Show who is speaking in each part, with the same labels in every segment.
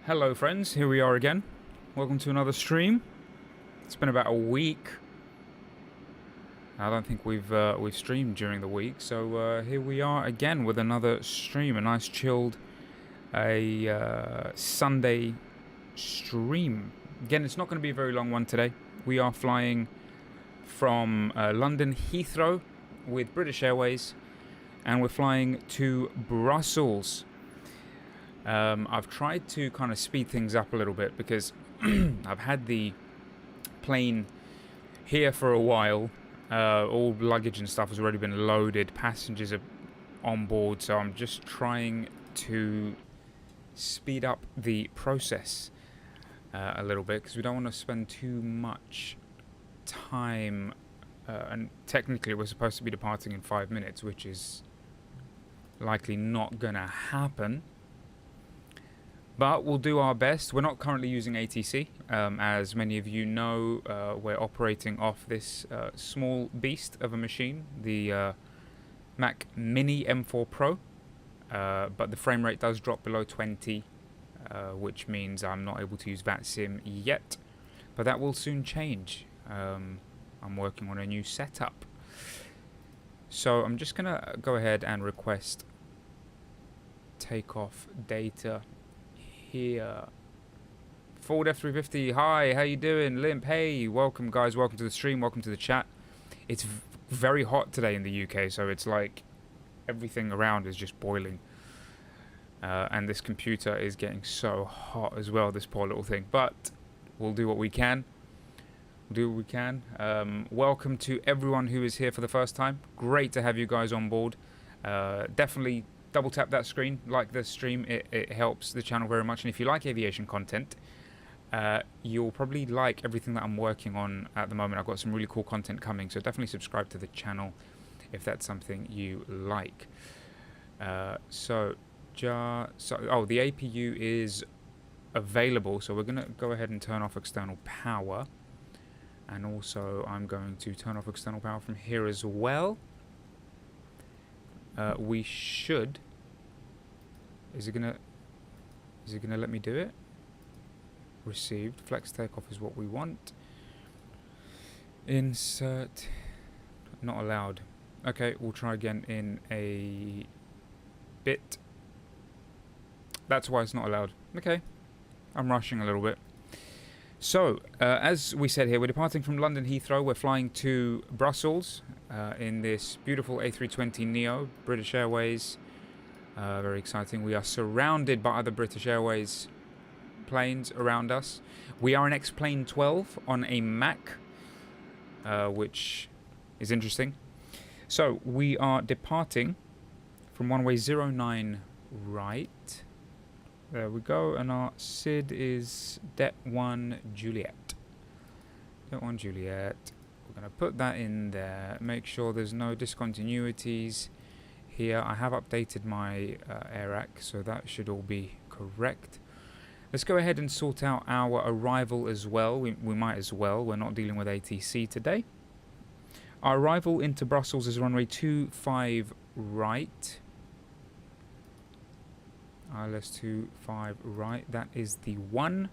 Speaker 1: Hello friends, here we are again. Welcome to another stream. It's been about a week. I don't think we've streamed during the week, so here we are again with another stream. A nice chilled Sunday stream. Again, it's not going to be a very long one today. We are flying from London Heathrow with British Airways, and we're flying to Brussels. I've tried to kind of speed things up a little bit because I've had the plane here for a while. All luggage and stuff has already been loaded. Passengers are on board, so I'm just trying to speed up the process a little bit because we don't want to spend too much time. And technically, we're supposed to be departing in 5 minutes, which is likely not going to happen. But we'll do our best. We're not currently using ATC. As many of you know, we're operating off this small beast of a machine, the Mac Mini M4 Pro. But the frame rate does drop below 20, which means I'm not able to use VATSIM yet. But that will soon change. I'm working on a new setup. So I'm just going to go ahead and request takeoff data here. Ford F350, hi, how you doing? Limp, hey, welcome guys, welcome to the stream, welcome to the chat. It's very hot today in the UK, so it's like everything around is just boiling. And this computer is getting so hot as well, this poor little thing. But we'll do what we can. Welcome to everyone who is here for the first time. Great to have you guys on board. Definitely double tap that screen, like the stream, it helps the channel very much. And if you like aviation content, you'll probably like everything that I'm working on at the moment. I've got some really cool content coming, so definitely subscribe to the channel if that's something you like. The APU is available, so we're gonna go ahead and turn off external power, and also I'm going to turn off external power from here as well. We should. Is it gonna let me do it? Received. Flex takeoff is what we want. Insert. Not allowed. Okay, we'll try again in a bit. That's why it's not allowed. Okay. I'm rushing a little bit. So, as we said here, we're departing from London Heathrow. We're flying to Brussels in this beautiful A320neo, British Airways. Very exciting. We are surrounded by other British Airways planes around us. We are an X-Plane 12 on a Mac, which is interesting. So, we are departing from runway 09 right. There we go, and our SID is Det1 Juliet. Det1 Juliet. We're going to put that in there. Make sure there's no discontinuities here. I have updated my AIRAC, so that should all be correct. Let's go ahead and sort out our arrival as well. We might as well. We're not dealing with ATC today. Our arrival into Brussels is runway 25 right. ILS 25 right, that is the one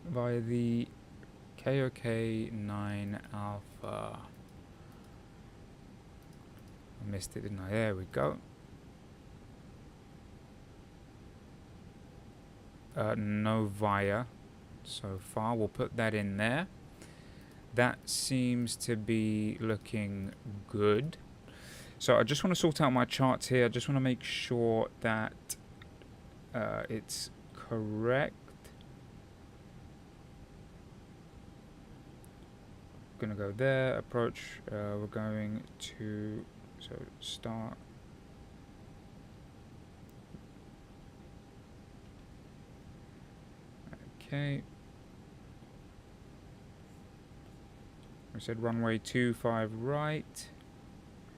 Speaker 1: via the KOK 9 Alpha. I missed it, didn't I? There we go. No via so far. We'll put that in there. That seems to be looking good. So I just want to sort out my charts here. I just want to make sure that it's correct. Going to go there, approach. We're going to start. Okay. I said runway 25 right.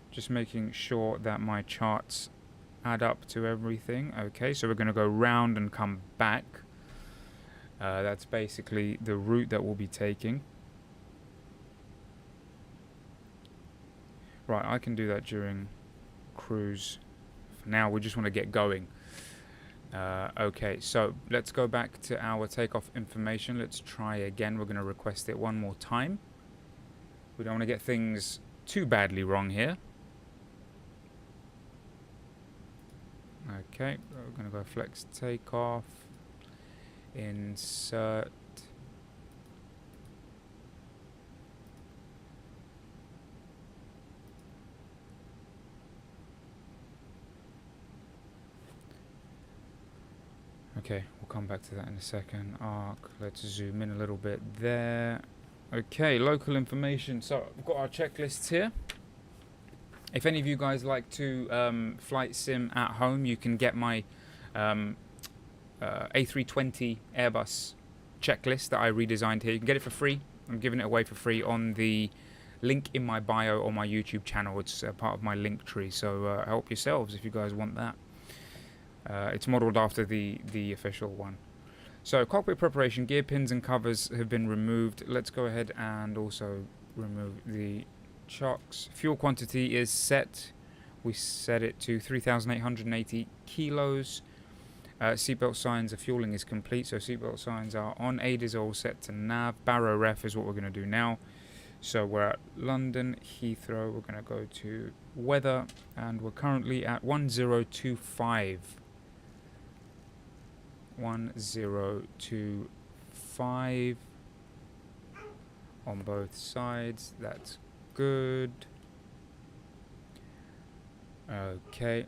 Speaker 1: Just making sure that my charts add up to everything. Okay, so we're going to go round and come back. That's basically the route that we'll be taking. Right, I can do that during cruise. For now, we just want to get going. Okay, so let's go back to our takeoff information. Let's try again. We're going to request it one more time. We don't want to get things too badly wrong here. Okay, we're going to go flex takeoff, insert. Okay, we'll come back to that in a second. Arc, let's zoom in a little bit there. Okay, local information. So we've got our checklists here. If any of you guys like to flight sim at home, you can get my A320 Airbus checklist that I redesigned here. You can get it for free. I'm giving it away for free on the link in my bio on my YouTube channel. It's part of my link tree, so help yourselves if you guys want that. It's modeled after the official one. So cockpit preparation, gear pins and covers have been removed. Let's go ahead and also remove the chocks. Fuel quantity is set. We set it to 3,880 kilos. Seatbelt signs, the fueling is complete, so seatbelt signs are on. AID is all set to nav. Barrow ref is what we're going to do now. So we're at London Heathrow. We're going to go to weather, and we're currently at 1025. 1025 on both sides. That's good. Okay.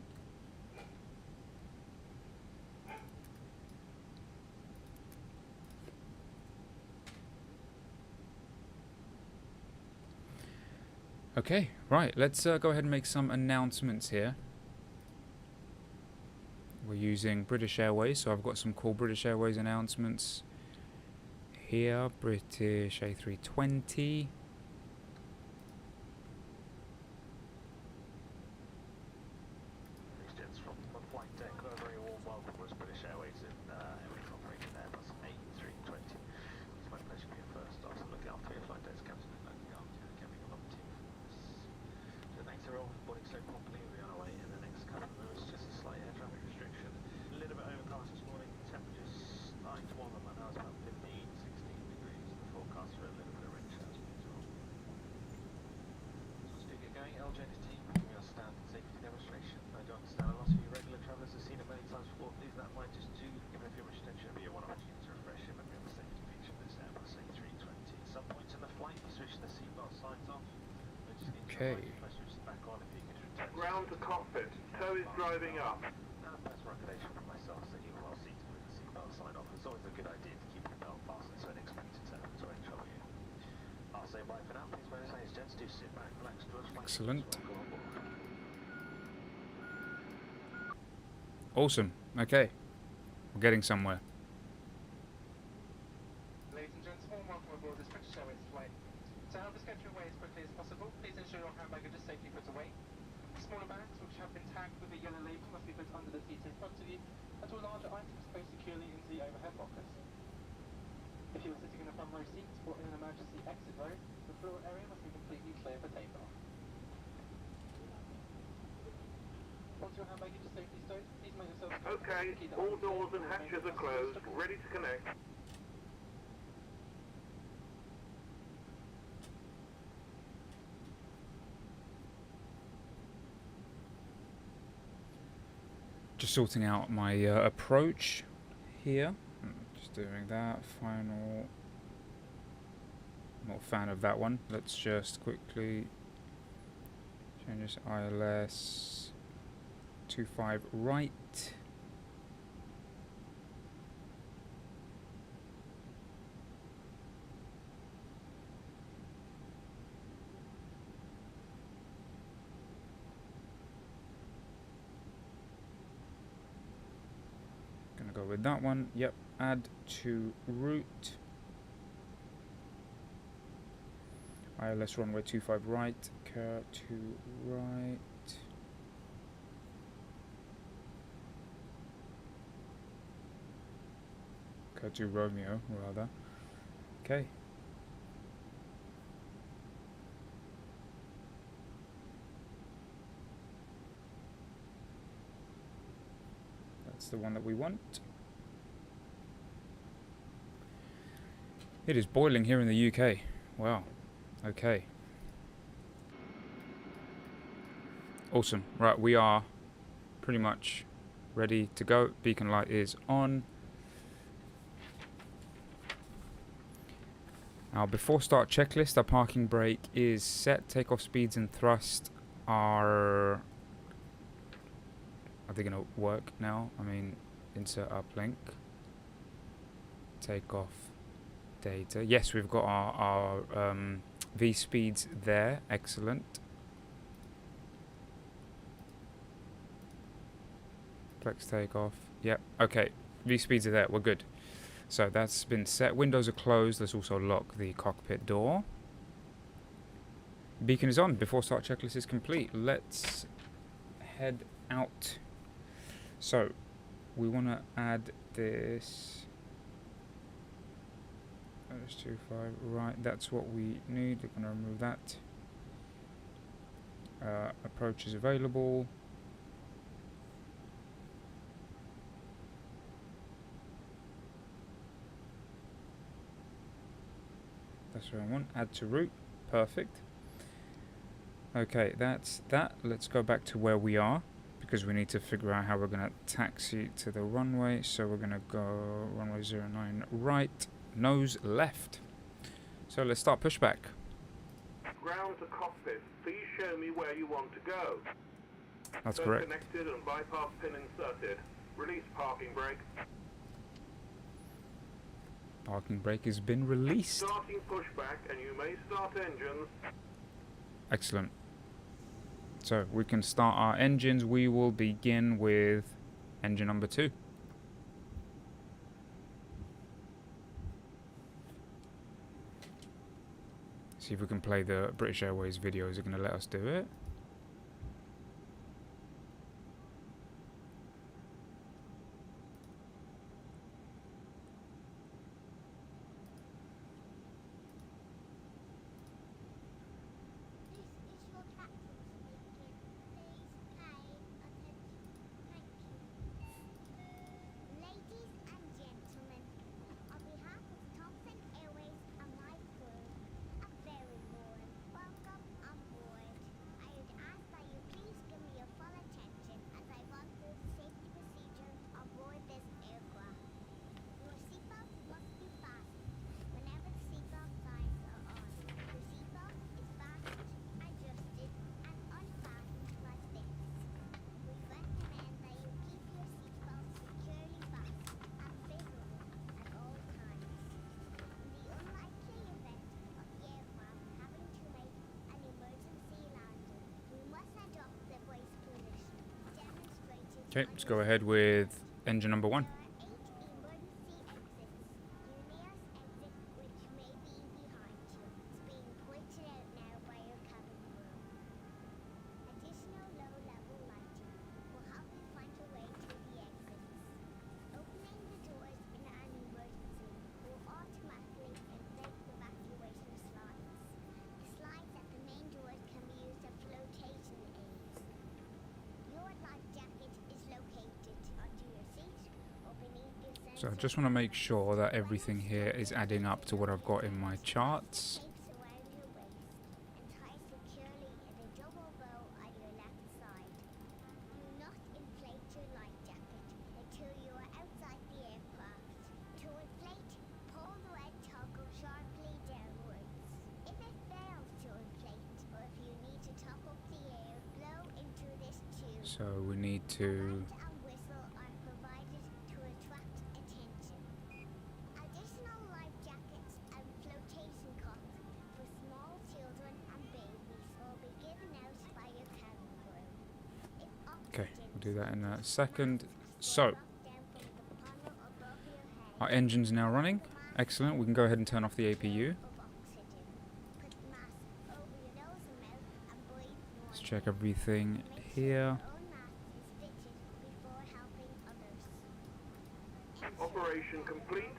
Speaker 1: Okay, right, let's go ahead and make some announcements here. We're using British Airways, so I've got some cool British Airways announcements here. British A320.
Speaker 2: These gents from the flight deck are very warm welcome to British Airways in Airways operating Airbus A320. It's my pleasure to be your first stop, so look after your flight desk captain and looking after your cabin along team. So thanks everyone for boarding so promptly. We are away in the next couple of minutes, just a slight air traffic restriction. A little bit overcast this morning, temperatures starting to warm up my house about 15, 16 degrees. The forecast for a little bit of rain showers as well. So let's do get going. LJ and his team will give me our standard safety demonstration. I do understand a lot of you regular travellers have seen it many times before. Please that mind just do give it a few much attention. It'll be a one opportunity to refresh it, but we have a safety feature of this Airbus A320. At some points in the flight, you switch the seatbelt signs off.
Speaker 1: Okay.
Speaker 2: Back on if you could return.
Speaker 3: Ground to cockpit. Tow is driving up.
Speaker 2: That's recommendation from myself, so you will seat with the seatbelt sign off. It's always a good idea to keep your belt fastened so an expected turn to any trouble you. I'll say bye for now. Please, ladies and gents, do sit back, relax,
Speaker 1: excellent. Awesome. Okay. We're getting somewhere.
Speaker 4: Ladies and gents, all welcome aboard this British Airways flight. To help us get you away as quickly as possible, please ensure your hand baggage is safely put away. Smaller bags, which have been tagged with a yellow label, must be put under the seats in front of you, and to larger items placed securely into the overhead lockers. If you are sitting in a front row seat or in an emergency exit row, the floor area must be completely clear for takeoff. Once your hand baggage is safely stowed, please make yourself
Speaker 3: Okay, all doors and hatches are closed. Ready to connect.
Speaker 1: Just sorting out my approach here. Just doing that. Final. Not a fan of that one. Let's just quickly change this ILS 25 right. Gonna go with that one. Yep. Add to route. ILS runway 25 right. Cur to right. Cur to Romeo, rather. Okay. That's the one that we want. It is boiling here in the UK. Wow. Okay. Awesome. Right, we are pretty much ready to go. Beacon light is on. Our before start checklist, our parking brake is set. Takeoff speeds and thrust are they going to work now? I mean, insert uplink. Takeoff data. Yes, we've got our V speeds there. Excellent. Flex takeoff. Yep. Okay. V speeds are there. We're good. So that's been set. Windows are closed. Let's also lock the cockpit door. Beacon is on. Before start checklist is complete. Let's head out. So we want to add this. -25. Right. That's what we need. We're going to remove that. Approach is available. That's what I want. Add to route. Perfect. Okay, that's that. Let's go back to where we are because we need to figure out how we're going to taxi to the runway. So we're going to go runway 09 right, nose left. So let's start pushback.
Speaker 3: Ground to cockpit. Please show me where you want to go.
Speaker 1: That's
Speaker 3: So
Speaker 1: correct.
Speaker 3: connected and bypass pin inserted. Release parking brake.
Speaker 1: Parking brake has been released.
Speaker 3: Starting pushback, and you may start engines.
Speaker 1: Excellent. So we can start our engines. We will begin with engine number 2. See if we can play the British Airways video. Is it going to let us do it? Okay, let's go ahead with engine number 1. So I just want to make sure that everything here is adding up to what I've got in my charts. So we need to do that in a second. So our engine's now running. Excellent. We can go ahead and turn off the APU. Let's check everything here.
Speaker 3: Operation complete.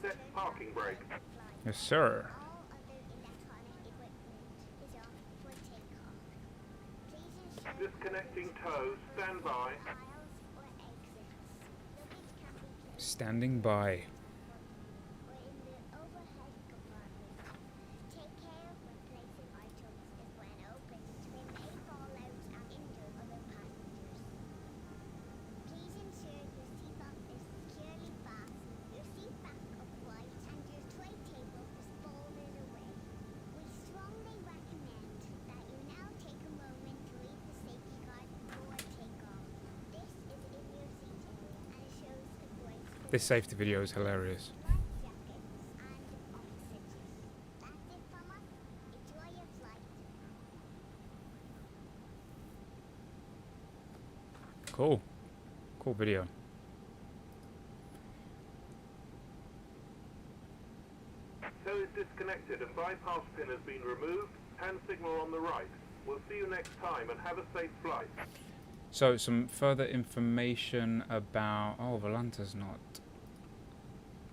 Speaker 3: Set parking brake.
Speaker 1: Yes, sir.
Speaker 3: Disconnecting toes. Stand by.
Speaker 1: Standing by.
Speaker 5: Or in the overhead compartment. Take care when placing items is when open. They may fall out and injure other passengers. Please ensure your seatbelt is securely fastened, your seat back upright, and your tray table is folded away. We strongly recommend that you now take a moment to read the safety card before takeoff. This is in your seat area and it shows advice for
Speaker 1: This safety video is hilarious.
Speaker 5: life jackets and oxygen. That's it from us. Enjoy your flight.
Speaker 1: Cool. Cool video.
Speaker 3: Tow is disconnected. A bypass pin has been removed. Hand signal on the right. We'll see you next time and have a safe flight.
Speaker 1: So some further information about... Oh, Volanta's not...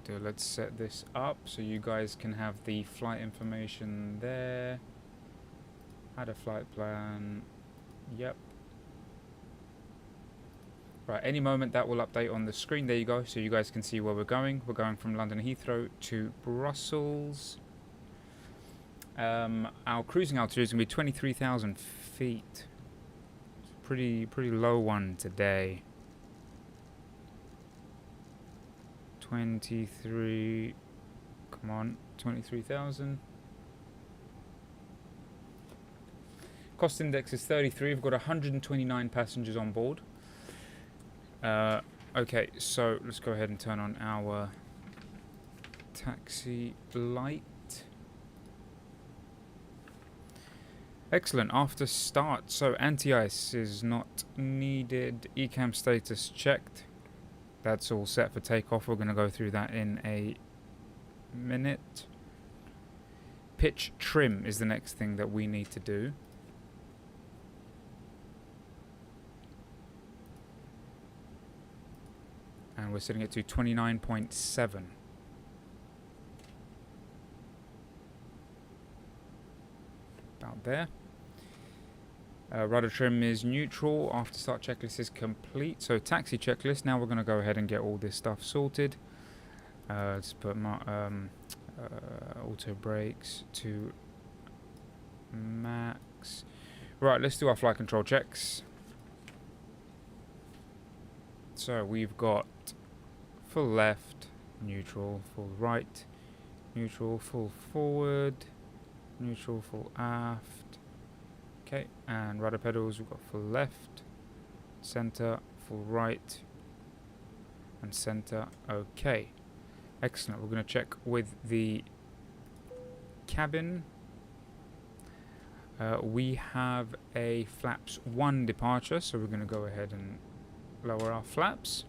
Speaker 1: Let's set this up so you guys can have the flight information there. Add a flight plan. Yep. Right, any moment that will update on the screen. There you go, so you guys can see where we're going. We're going from London Heathrow to Brussels. Our cruising altitude is going to be 23,000 feet. It's a pretty low one today. 23... Come on, 23,000. Cost index is 33. We've got 129 passengers on board. Okay, so let's go ahead and turn on our taxi light. Excellent, after start. So anti-ice is not needed. ECAM status checked. That's all set for takeoff. We're going to go through that in a minute. Pitch trim is the next thing that we need to do. And we're setting it to 29.7. About there. Rudder trim is neutral. After start checklist is complete. So taxi checklist. Now we're going to go ahead and get all this stuff sorted. Let's put auto brakes to max. Right, let's do our flight control checks. So we've got full left, neutral, full right, neutral, full forward, neutral, full aft. Okay, and rudder pedals, we've got full left, center, full right, and center. Okay, excellent. We're going to check with the cabin. We have a flaps 1 departure, so we're going to go ahead and lower our flaps.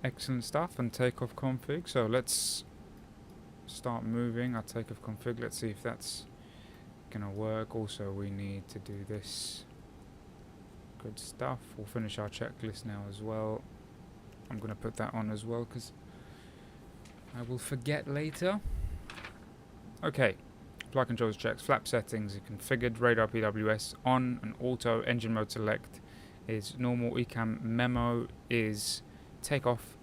Speaker 1: Excellent stuff. And takeoff config. So let's start moving our takeoff config. Let's see if that's gonna work. Also, we need to do this. Good stuff. We'll finish our checklist now as well. I'm gonna put that on as well because I will forget later. Okay. Flight controls checks, flap settings are configured, radar PWS on and auto, engine mode select is normal, ECAM memo is takeoff,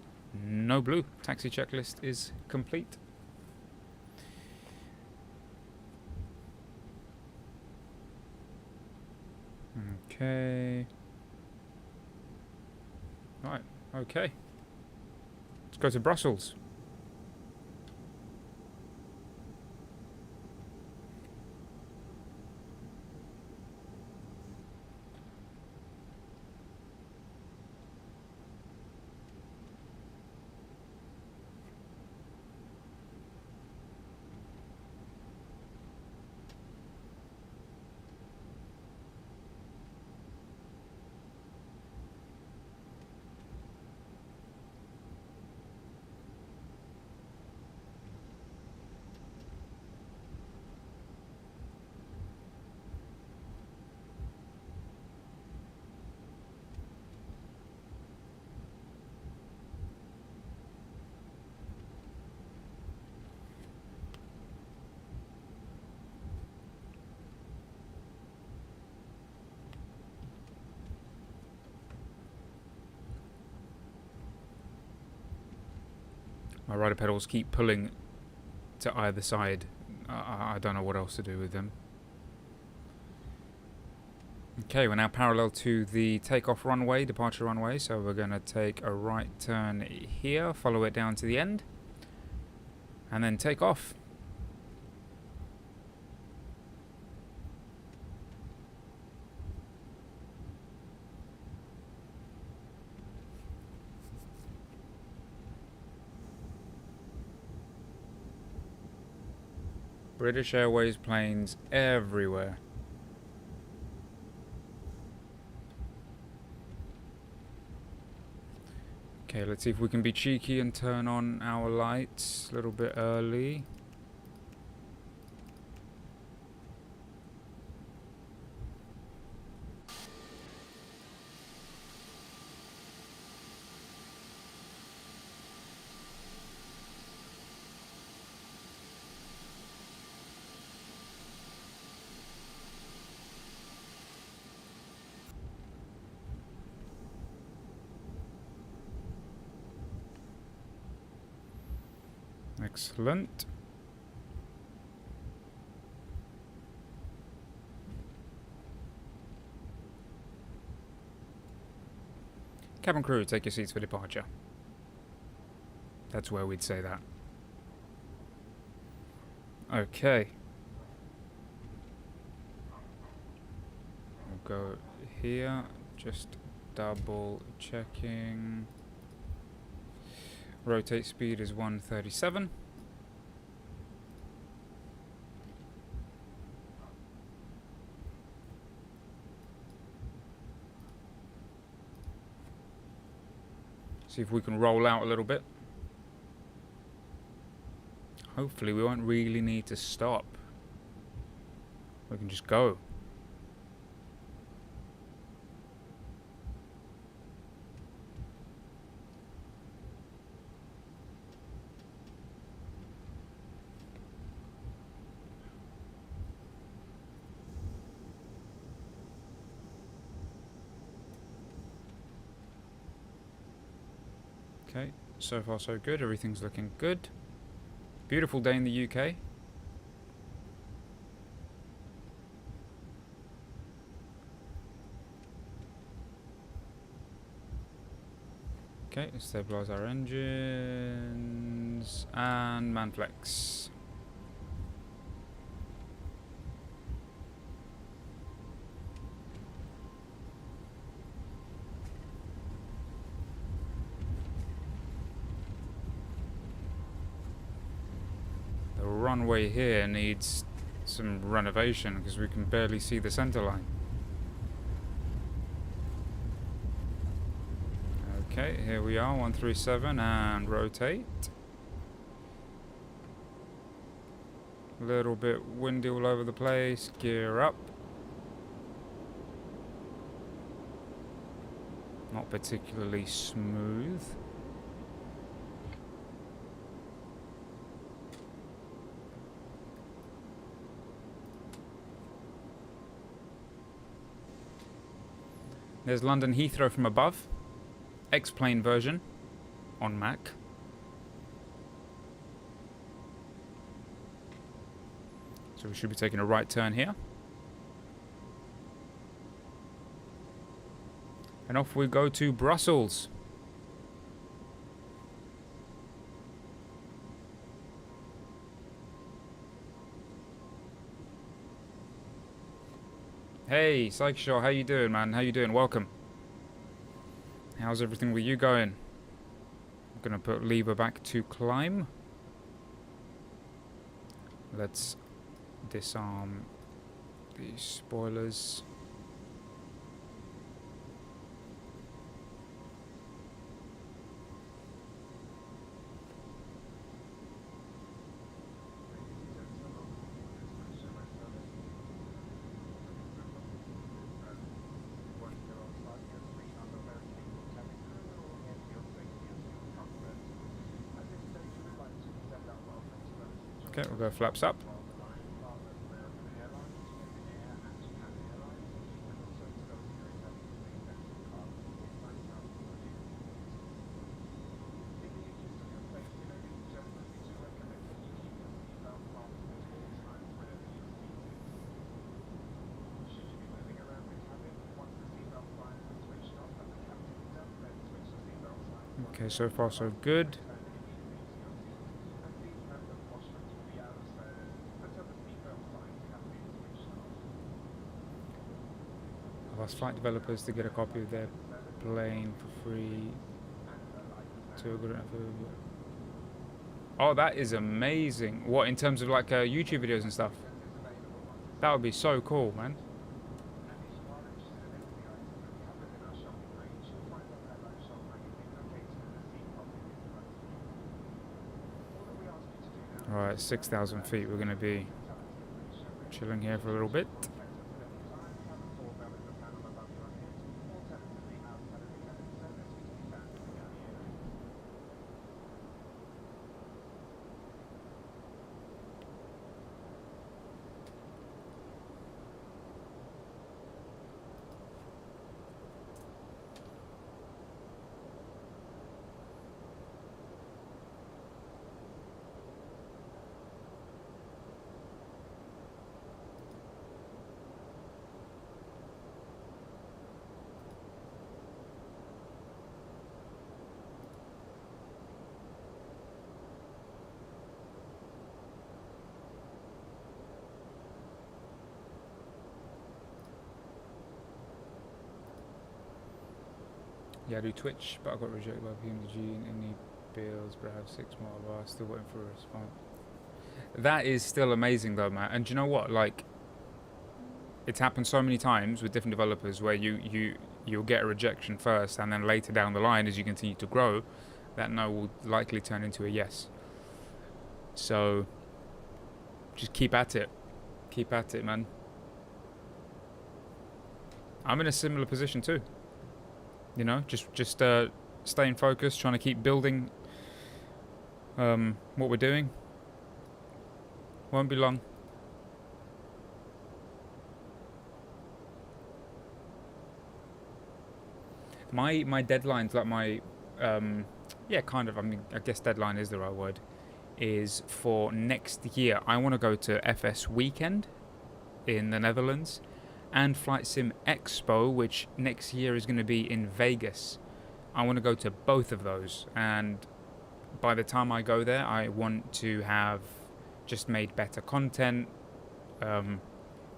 Speaker 1: no blue, taxi checklist is complete. Okay. Right, okay. Let's go to Brussels. My rudder pedals keep pulling to either side. I don't know what else to do with them. Okay, we're now parallel to the takeoff runway, departure runway, so we're going to take a right turn here, follow it down to the end, and then take off. British Airways planes everywhere. Okay, let's see if we can be cheeky and turn on our lights a little bit early. Excellent. Cabin crew, take your seats for departure. That's where we'd say that. Okay. We'll go here, just double checking. Rotate speed is 137. See if we can roll out a little bit. Hopefully we won't really need to stop. We can just go. Okay, so far so good, everything's looking good. Beautiful day in the UK. Okay, let's stabilize our engines and manflex. The runway here needs some renovation because we can barely see the center line. Okay, here we are, 137, and rotate. A little bit windy all over the place, gear up. Not particularly smooth. There's London Heathrow from above. X-plane version on Mac. So we should be taking a right turn here. And off we go to Brussels. Hey, Psychshaw, how you doing, man? How you doing? Welcome. How's everything with you going? I'm gonna put lever back to climb. Let's disarm these spoilers. Okay, we'll go flaps up. Okay, so far so good. I've asked flight developers to get a copy of their plane for free. Oh, that is amazing. What, in terms of like YouTube videos and stuff? That would be so cool, man. Alright, 6,000 feet. We're going to be chilling here for a little bit. Yeah, I do Twitch, but I got rejected by PMDG and any bills, but I have 6 more hours, still waiting for a response. That is still amazing though, man. And do you know what? Like, it's happened so many times with different developers where you'll get a rejection first, and then later down the line, as you continue to grow, that no will likely turn into a yes. So just keep at it. Keep at it, man. I'm in a similar position too. You know, just staying focused, trying to keep building what we're doing. Won't be long. My deadlines, like my yeah, kind of. I mean, I guess deadline is the right word. Is for next year. I want to go to FS Weekend in the Netherlands, and Flight Sim Expo, which next year is going to be in Vegas. I want to go to both of those, and by the time I go there, I want to have just made better content,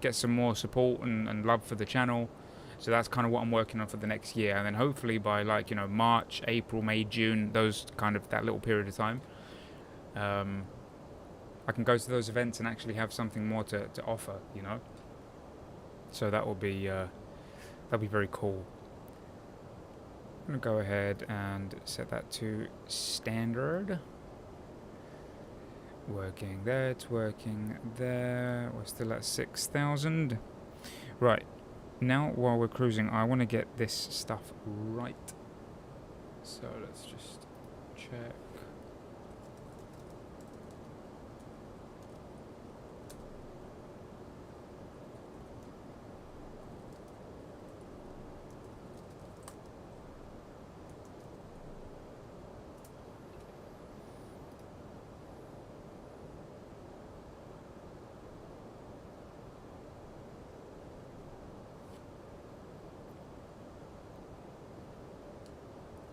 Speaker 1: get some more support and love for the channel. So that's kind of what I'm working on for the next year, and then hopefully by, like, you know, March, April, May, June, those kind of, that little period of time, I can go to those events and actually have something more to offer, you know. So that will be that'll be very cool. I'm gonna go ahead and set that to standard. Working there, it's working there. We're still at 6,000. Right, now while we're cruising, I want to get this stuff right. So let's just check.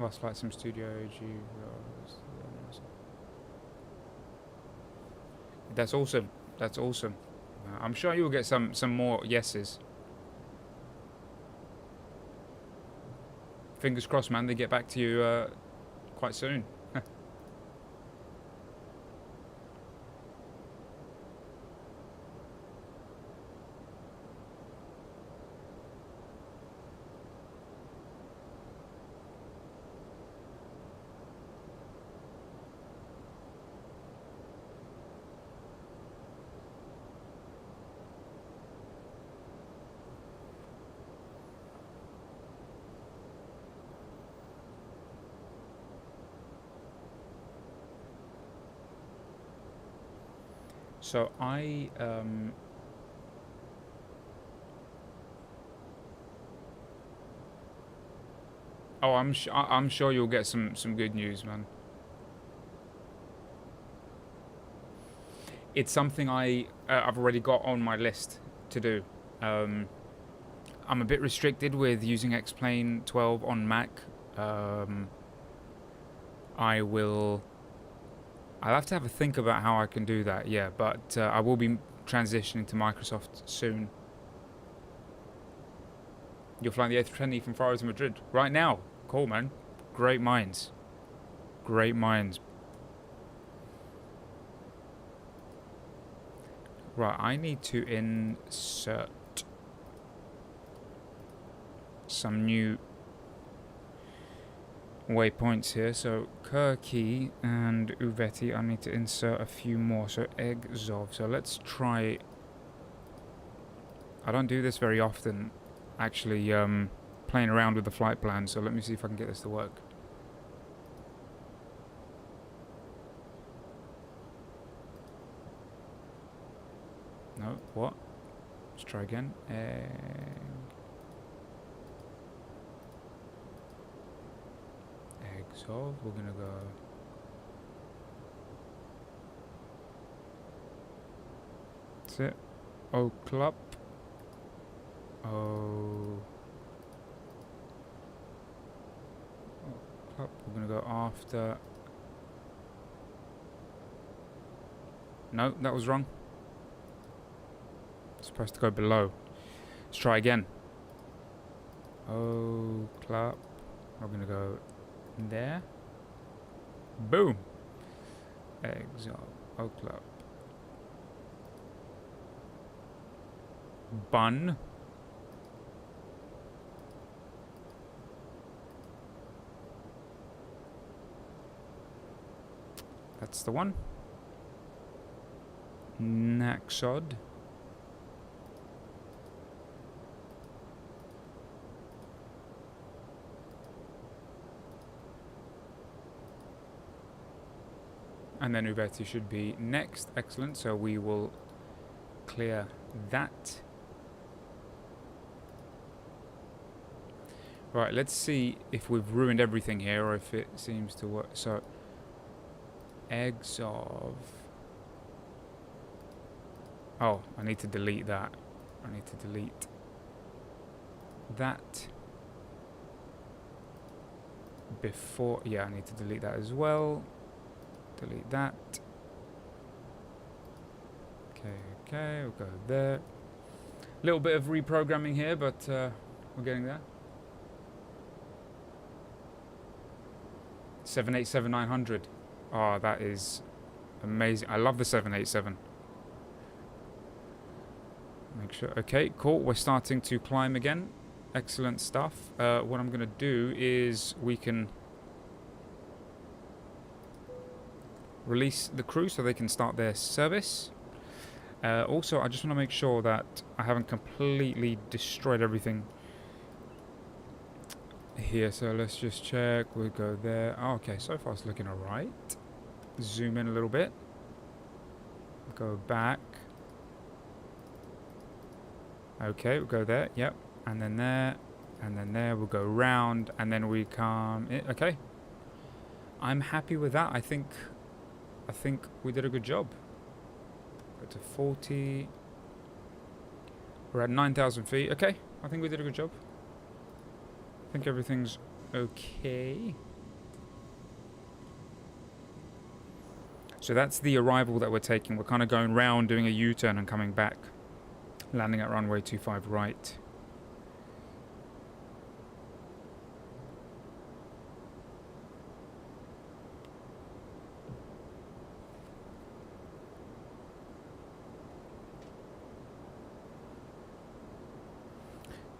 Speaker 1: Last Flight Sim Studio EGLL. That's awesome. That's awesome. I'm sure you'll get some more yeses. Fingers crossed, man. They get back to you quite soon. So oh, I'm sure you'll get some good news, man. It's something I've already got on my list to do. I'm a bit restricted with using X-Plane 12 on Mac. I'll have to have a think about how I can do that, yeah, but I will be transitioning to Microsoft soon. You're flying the A320 from Far East to Madrid right now. Cool, man. Great minds. Great minds. Right, I need to insert some new waypoints here. So Kirky and Uveti, I need to insert a few more. So Egzov. So let's try. I don't do this very often, actually, playing around with the flight plan. So let me see if I can get this to work. No, what? Let's try again. Exov, we're gonna go. That's it. O club. O club. We're gonna go after. No, that was wrong. Supposed to go below. Let's try again. O club. We're gonna go there. Boom. Exile. O club. Bun. That's the one. Naxod. And then Uveti should be next. Excellent. So we will clear that. Right, let's see if we've ruined everything here or if it seems to work. So, eggs of... Oh, I need to delete that. I need to delete that. Before... Yeah, I need to delete that as well. Delete that. Okay, we'll go there. A little bit of reprogramming here, but we're getting there. 787-900. Oh, that is amazing. I love the 787. Make sure. Okay, cool. We're starting to climb again. Excellent stuff. What I'm going to do is we can release the crew so they can start their service. Also, I just want to make sure that I haven't completely destroyed everything here. So let's just check. We'll go there. Oh, okay, so far it's looking alright. Zoom in a little bit. Go back. Okay, we'll go there. Yep. And then there. And then there. We'll go round. And then we come in. Okay. I'm happy with that. I think we did a good job. Go to 40. We're at 9,000 feet. Okay, I think we did a good job. I think everything's okay. So that's the arrival that we're taking. We're kind of going round, doing a U-turn and coming back. Landing at runway 25 right.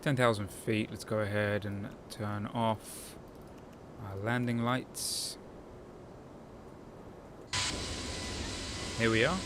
Speaker 1: (10,000 feet). Let's go ahead and turn off our landing lights. Here we are.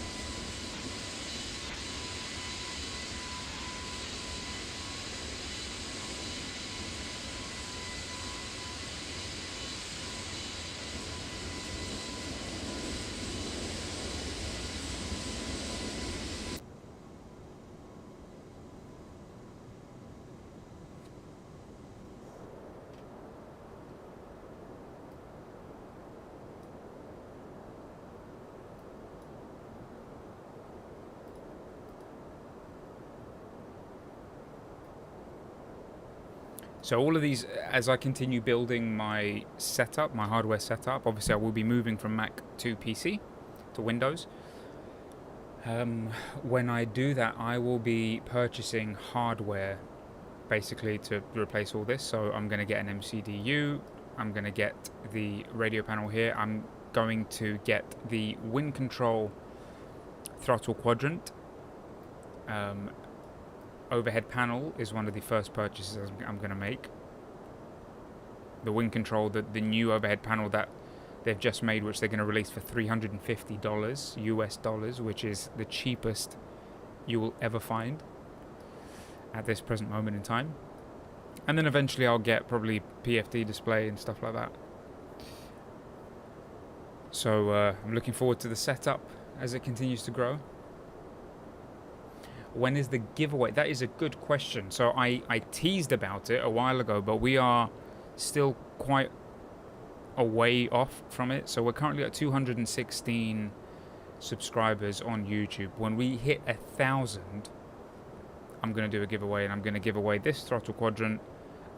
Speaker 1: So all of these, as I continue building my setup, my hardware setup, obviously I will be moving from Mac to PC, to Windows. When I do that, I will be purchasing hardware basically to replace all this. So I'm going to get an MCDU, I'm going to get the radio panel here, I'm going to get the wind control throttle quadrant. Overhead panel is one of the first purchases I'm going to make. The wind control, the new overhead panel that they've just made, which they're going to release for $350 US dollars, which is the cheapest you will ever find at this present moment in time. And then eventually I'll get probably PFD display and stuff like that. So I'm looking forward to the setup as it continues to grow. When is the giveaway? That is a good question. So I teased about it a while ago, but we are still quite a way off from it. So we're currently at 216 subscribers on YouTube. When we hit 1,000, I'm going to do a giveaway, and I'm going to give away this throttle quadrant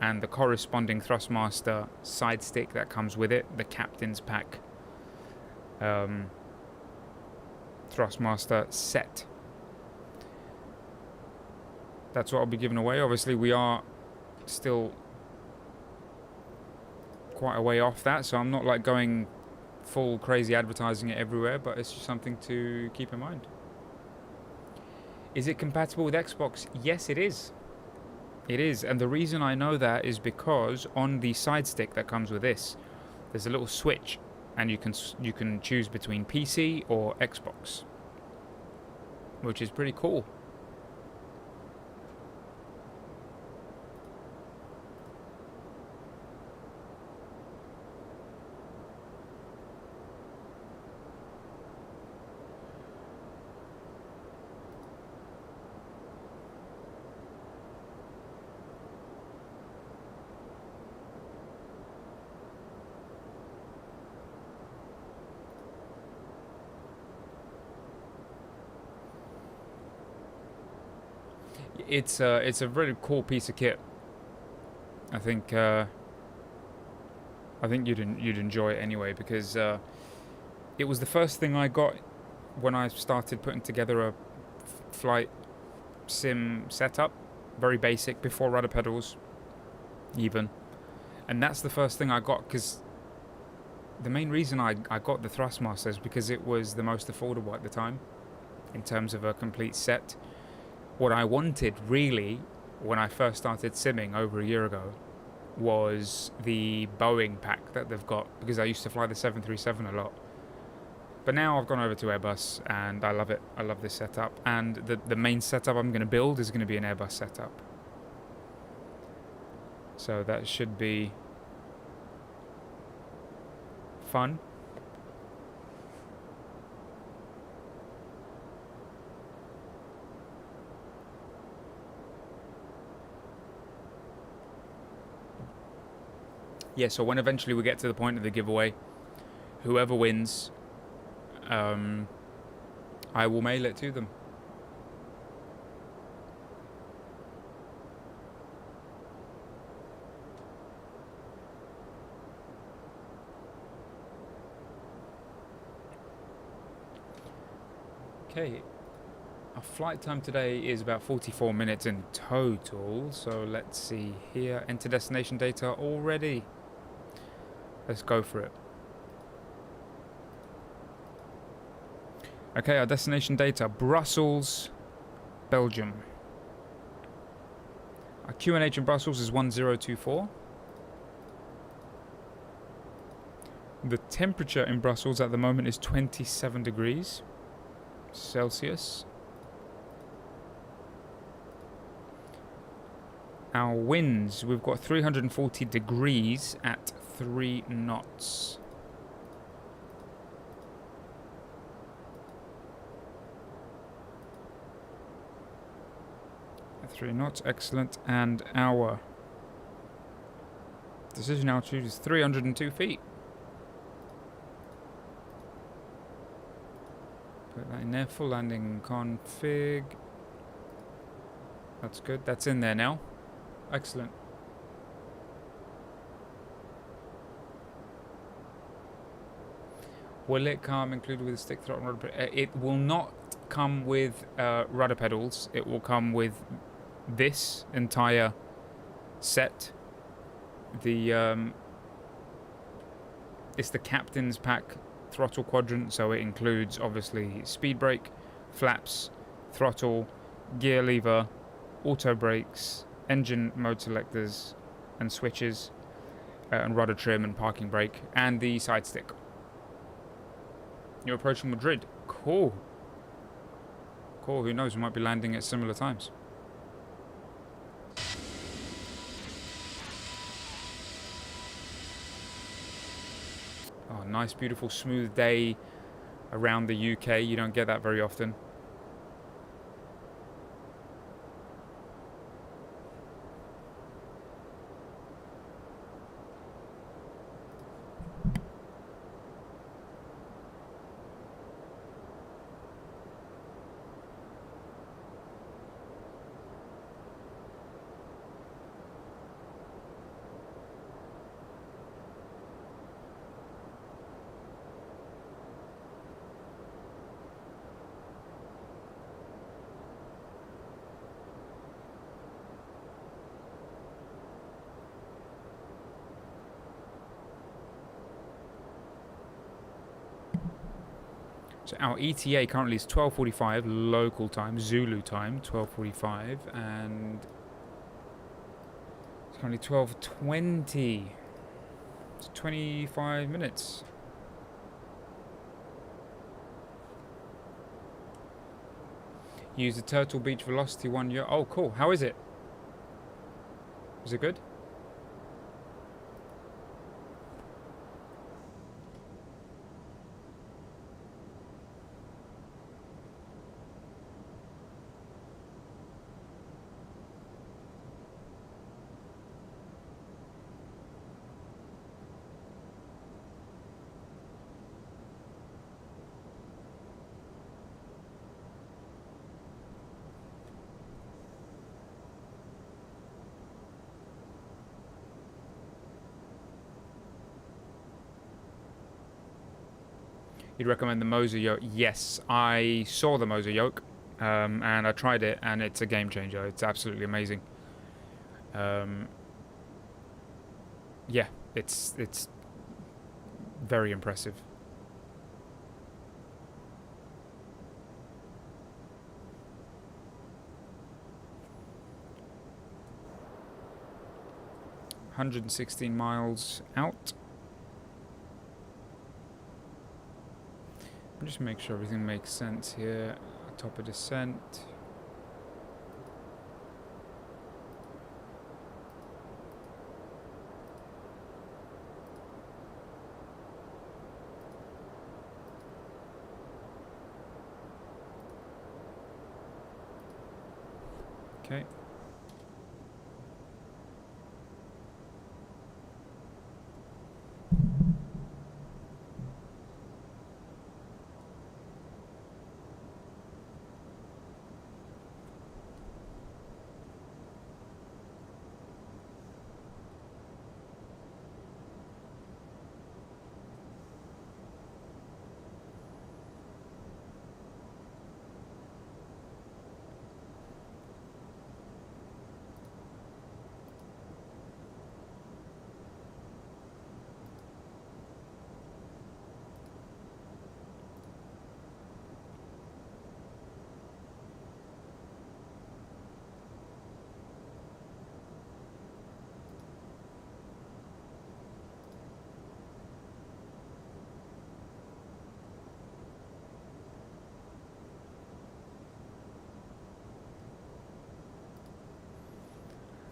Speaker 1: and the corresponding Thrustmaster side stick that comes with it, the Captain's Pack Thrustmaster set. That's what I'll be giving away. Obviously, we are still quite a way off that, so I'm not like going full crazy advertising it everywhere, but it's just something to keep in mind. Is it compatible with Xbox? Yes, it is. It is, and the reason I know that is because on the side stick that comes with this, there's a little switch, and you can choose between PC or Xbox, which is pretty cool. It's a really cool piece of kit. I think you'd enjoy it anyway, because it was the first thing I got when I started putting together a flight sim setup, very basic, before rudder pedals even, and that's the first thing I got, because the main reason I got the Thrustmaster is because it was the most affordable at the time in terms of a complete set. What I wanted, really, when I first started simming over a year ago, was the Boeing pack that they've got, because I used to fly the 737 a lot. But now I've gone over to Airbus, and I love it. I love this setup. And the main setup I'm going to build is going to be an Airbus setup. So that should be fun. Yeah, so when eventually we get to the point of the giveaway, whoever wins, I will mail it to them. Okay, our flight time today is about 44 minutes in total, so let's see here. Enter destination data already. Let's go for it. Okay, our destination data, Brussels, Belgium. Our QNH in Brussels is 1024. The temperature in Brussels at the moment is 27 degrees Celsius. Our winds, we've got 340 degrees at 3 knots. At 3 knots, excellent. And our decision altitude is 302 feet. Put that in there, full landing config. That's good, that's in there now. Excellent. Will it come included with the stick, throttle, and rudder? It will not come with rudder pedals. It will come with this entire set. It's the captain's pack throttle quadrant, so it includes obviously speed brake, flaps, throttle, gear lever, auto brakes, engine mode selectors and switches, and rudder trim and parking brake, and the side stick. You're approaching Madrid. Cool. Cool, who knows, we might be landing at similar times. Oh, nice, beautiful, smooth day around the UK. You don't get that very often. So our ETA currently is 12:45 local time, Zulu time, 12:45, and it's currently 12:20. It's 25 minutes. Use the Turtle Beach Velocity 1 year. Oh, cool. How is it? Is it good? You'd recommend the Moser yoke? Yes, I saw the Moser yoke, and I tried it, and it's a game changer. It's absolutely amazing. Yeah, it's very impressive. $116 miles out. Just make sure everything makes sense here. Top of descent. Okay.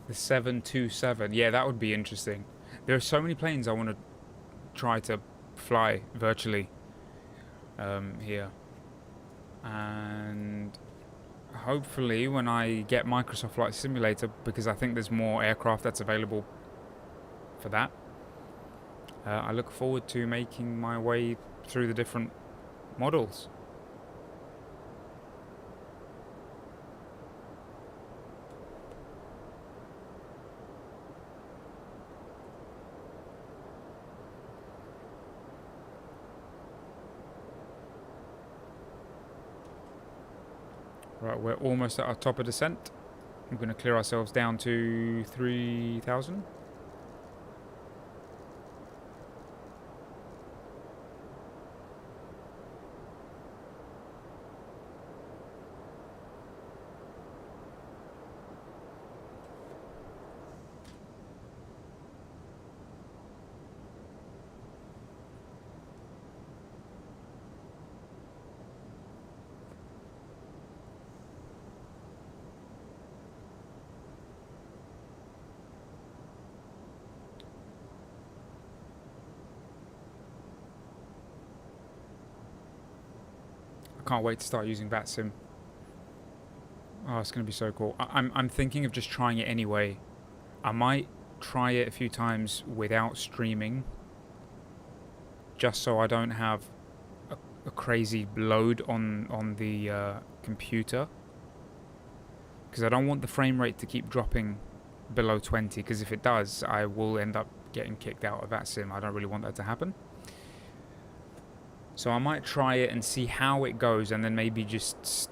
Speaker 1: The 727. Yeah, that would be interesting. There are so many planes I want to try to fly virtually here. And hopefully when I get Microsoft Flight Simulator, because I think there's more aircraft that's available for that, I look forward to making my way through the different models. Right, we're almost at our top of descent. We're going to clear ourselves down to 3,000. I can't wait to start using VATSIM. Oh, it's going to be so cool. I'm thinking of just trying it anyway. I might try it a few times without streaming, just so I don't have a crazy load on the computer, because I don't want the frame rate to keep dropping below 20, because if it does, I will end up getting kicked out of VATSIM. I don't really want that to happen. So I might try it and see how it goes, and then maybe just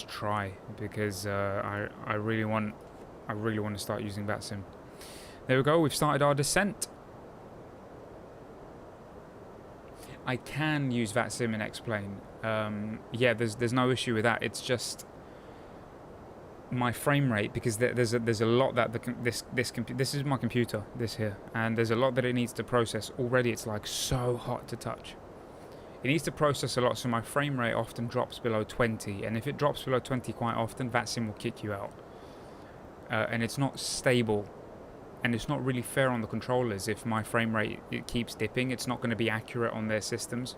Speaker 1: try, because I really want to start using VATSIM. There we go. We've started our descent. I can use VATSIM in X-Plane. Yeah, there's no issue with that. It's just my frame rate, because there's a lot that this is my computer, this here, and there's a lot that it needs to process. Already it's like so hot to touch. It needs to process a lot, so my frame rate often drops below 20, and if it drops below 20 quite often, VATSIM will kick you out. And it's not stable, and it's not really fair on the controllers. If my frame rate it keeps dipping, it's not going to be accurate on their systems.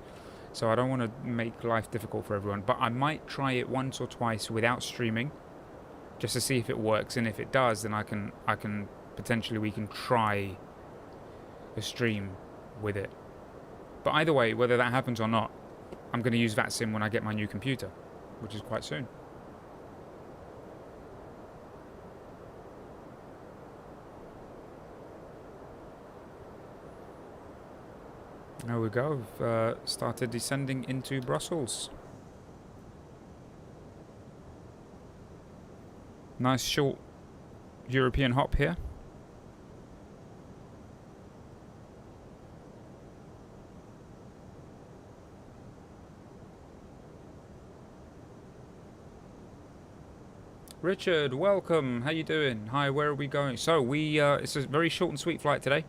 Speaker 1: So I don't want to make life difficult for everyone, but I might try it once or twice without streaming, just to see if it works, and if it does, then I can potentially, we can try a stream with it. But either way, whether that happens or not, I'm going to use VATSIM when I get my new computer, which is quite soon. There we go. We've started descending into Brussels. Nice short European hop here. Richard, welcome. How you doing? Hi, where are we going? So it's a very short and sweet flight today.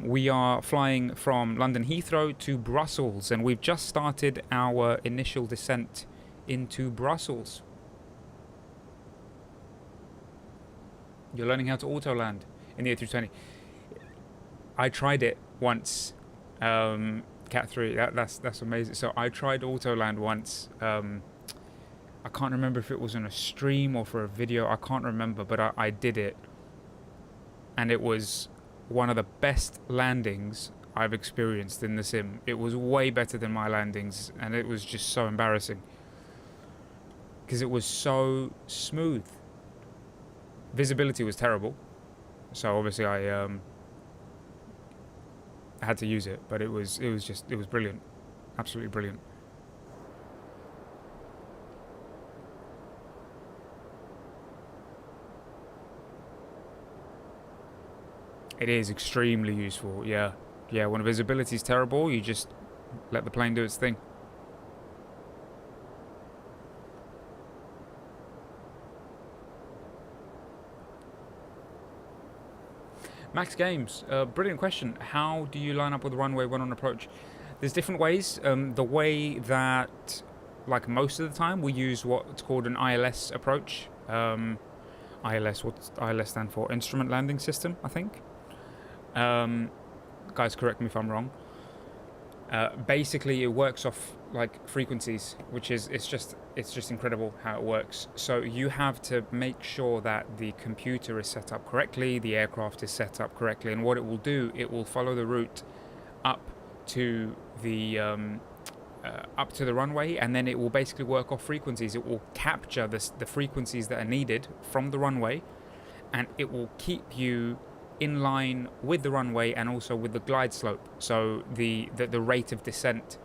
Speaker 1: We are flying from London Heathrow to Brussels, and we've just started our initial descent into Brussels. You're learning how to auto land in the A320. I tried it once, Cat 3. That's amazing. So I tried auto land once. I can't remember if it was on a stream or for a video. I can't remember, but I did it, and it was one of the best landings I've experienced in the sim. It was way better than my landings, and it was just so embarrassing because it was so smooth. Visibility was terrible, so obviously I had to use it, but it was brilliant, absolutely brilliant. It is extremely useful, yeah. Yeah, when visibility is terrible, you just let the plane do its thing. Max Games, brilliant question. How do you line up with the runway when on approach? There's different ways. The way that, like most of the time, we use what's called an ILS approach. ILS, what's ILS stand for? Instrument Landing System, I think. Guys, correct me if I'm wrong. Basically, it works off like frequencies, which is it's just incredible how it works. So you have to make sure that the computer is set up correctly, the aircraft is set up correctly, and what it will do, it will follow the route up to the runway, and then it will basically work off frequencies. It will capture the frequencies that are needed from the runway, and it will keep you in line with the runway and also with the glide slope, so the rate of descent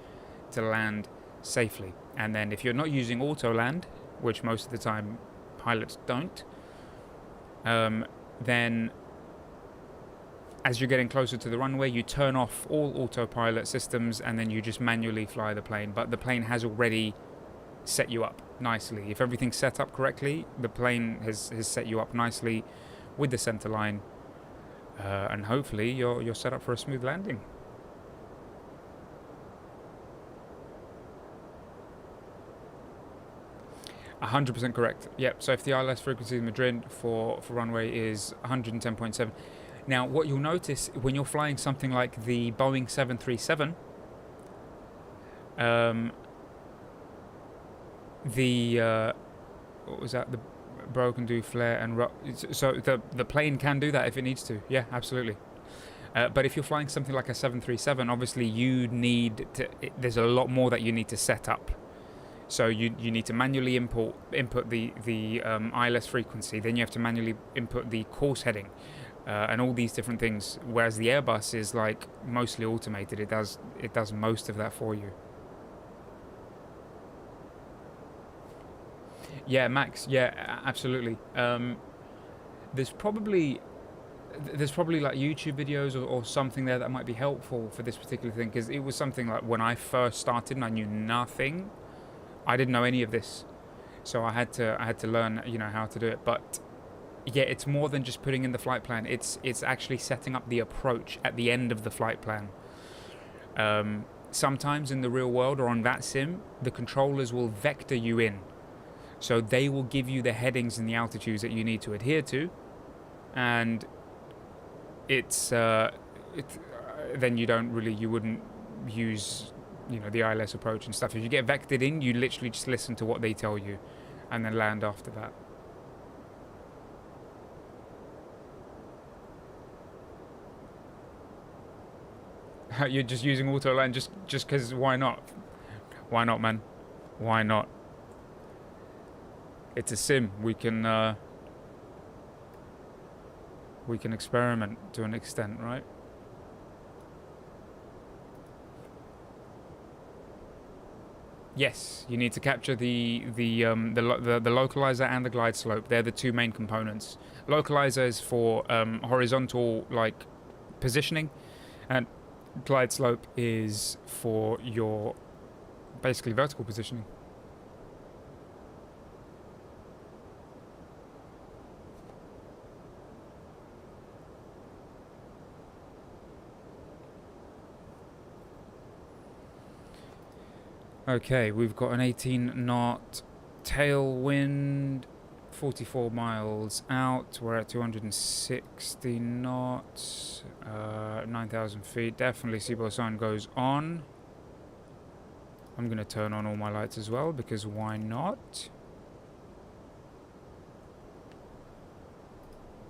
Speaker 1: to land safely. And then if you're not using auto land, which most of the time pilots don't, then as you're getting closer to the runway, you turn off all autopilot systems and then you just manually fly the plane. But the plane has already set you up nicely. If everything's set up correctly, the plane has set you up nicely with the center line, and hopefully you're set up for a smooth landing. %100% correct. Yep. So if the ILS frequency in Madrid for runway is 110.7. Now, what you'll notice when you're flying something like the Boeing 737, what was that? The broken do flare and so the plane can do that if it needs to. Yeah, absolutely. But if you're flying something like a 737, obviously you need to. There's a lot more that you need to set up. So you need to manually input the ILS frequency. Then you have to manually input the course heading. And all these different things, whereas the Airbus is like mostly automated. It does most of that for you. Yeah, Max. Yeah, absolutely. There's probably like YouTube videos or something there that might be helpful for this particular thing, because it was something like when I first started and I knew nothing. I didn't know any of this, so I had to learn, how to do it. But yeah, it's more than just putting in the flight plan. It's actually setting up the approach at the end of the flight plan. Sometimes in the real world or on that sim, the controllers will vector you in. So they will give you the headings and the altitudes that you need to adhere to. And then you wouldn't use, the ILS approach and stuff. If you get vectored in, you literally just listen to what they tell you and then land after that. You're just using auto land just because why not? Why not, man? Why not? It's a sim. We can experiment to an extent, right? Yes, you need to capture the localizer and the glide slope. They're the two main components. Localizer is for horizontal positioning, and glide slope is for your basically vertical positioning. Okay, we've got an 18 knot tailwind, 44 miles out. We're at 260 knots, 9,000 feet. Definitely seatbelt sign goes on. I'm going to turn on all my lights as well, because why not?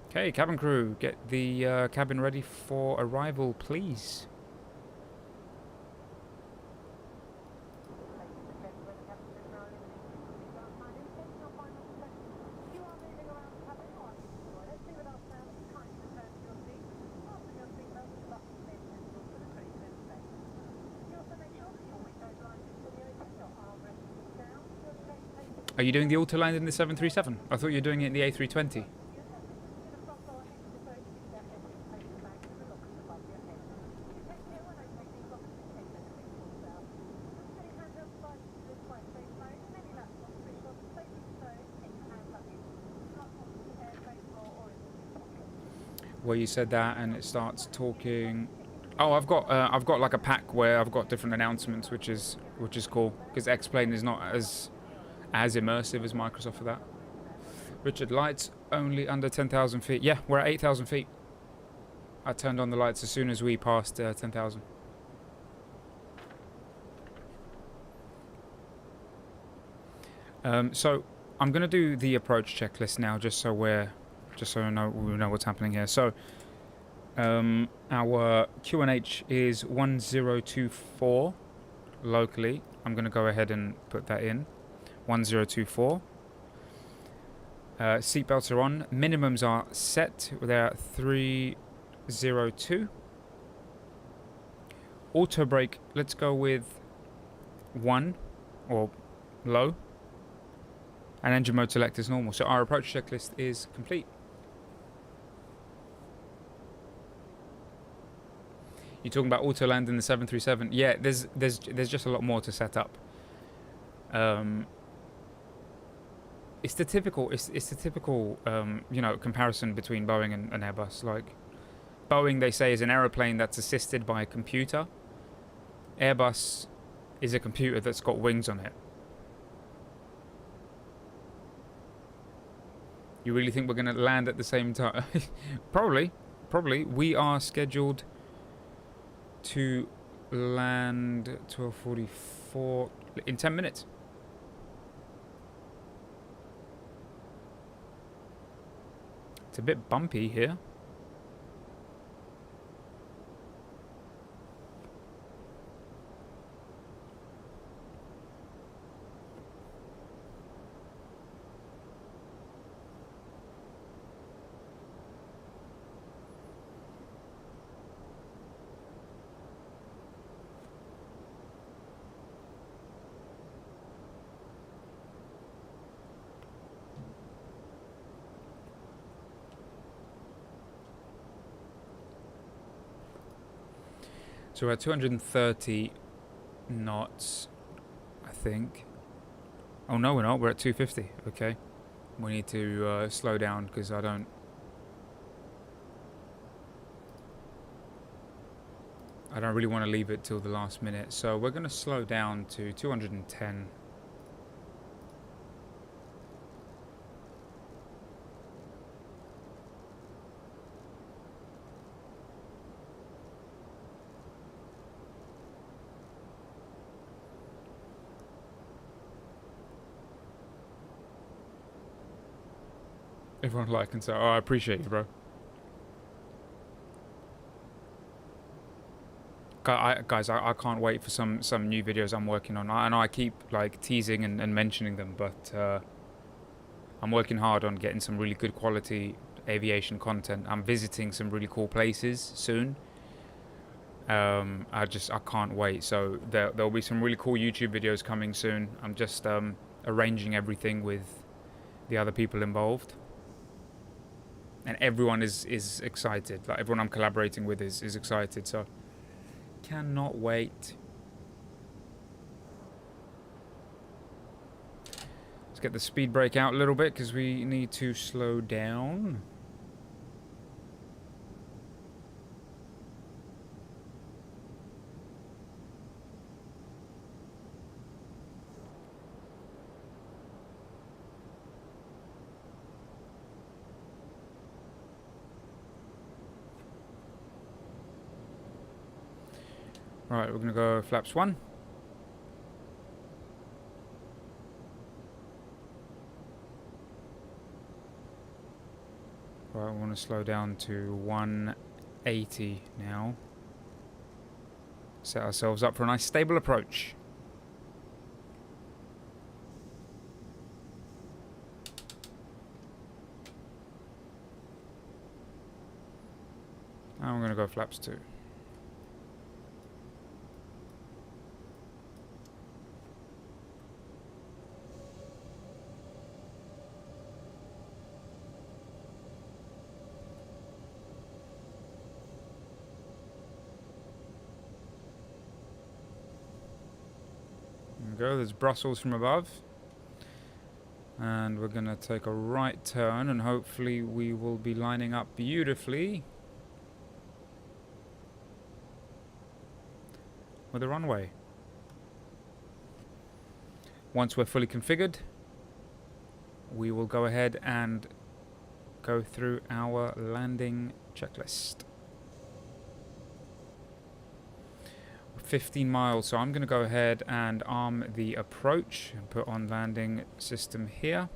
Speaker 1: Okay, cabin crew, get the cabin ready for arrival, please. Are you doing the auto land in the 737? I thought you were doing it in the A320. Where you said that and it starts talking. Oh, I've got like a pack where I've got different announcements, which is cool, because X-Plane is not as immersive as Microsoft for that. Richard, lights only under 10,000 feet. Yeah, we're at 8,000 feet. I turned on the lights as soon as we passed 10,000. So I'm going to do the approach checklist now, just so we know what's happening here. So our QNH is 1024 locally. I'm going to go ahead and put that in. 1024. Seatbelts are on. Minimums are set. They're at 302. Auto brake, let's go with 1, or low. And engine mode select is normal. So our approach checklist is complete. You're talking about auto land in the 737. Yeah, there's just a lot more to set up. It's the typical you know, comparison between Boeing and Airbus. Like, Boeing, they say, is an aeroplane that's assisted by a computer. Airbus is a computer that's got wings on it. You really think we're going to land at the same time? Probably. We are scheduled to land 12:44 in 10 minutes. It's a bit bumpy here. So we're at 230 knots, I think. Oh no, we're not. We're at 250. Okay, we need to slow down because I don't really want to leave it till the last minute. So we're going to slow down to 210. Everyone like and say, "Oh, I appreciate you, bro." Guys, I can't wait for some new videos I'm working on. I know I keep like teasing and mentioning them, but I'm working hard on getting some really good quality aviation content. I'm visiting some really cool places soon. I can't wait. So there'll be some really cool YouTube videos coming soon. I'm just arranging everything with the other people involved. And everyone is excited. Like, everyone I'm collaborating with is excited. So cannot wait. Let's get the speed brake out a little bit because we need to slow down. Right, we're going to go flaps 1. Right, I want to slow down to 180 now. Set ourselves up for a nice stable approach. And we're going to go flaps 2. Go, there's Brussels from above, and we're gonna take a right turn and hopefully we will be lining up beautifully with the runway. Once we're fully configured, we will go ahead and go through our landing checklist. 15 miles, so I'm going to go ahead and arm the approach and put on landing system here.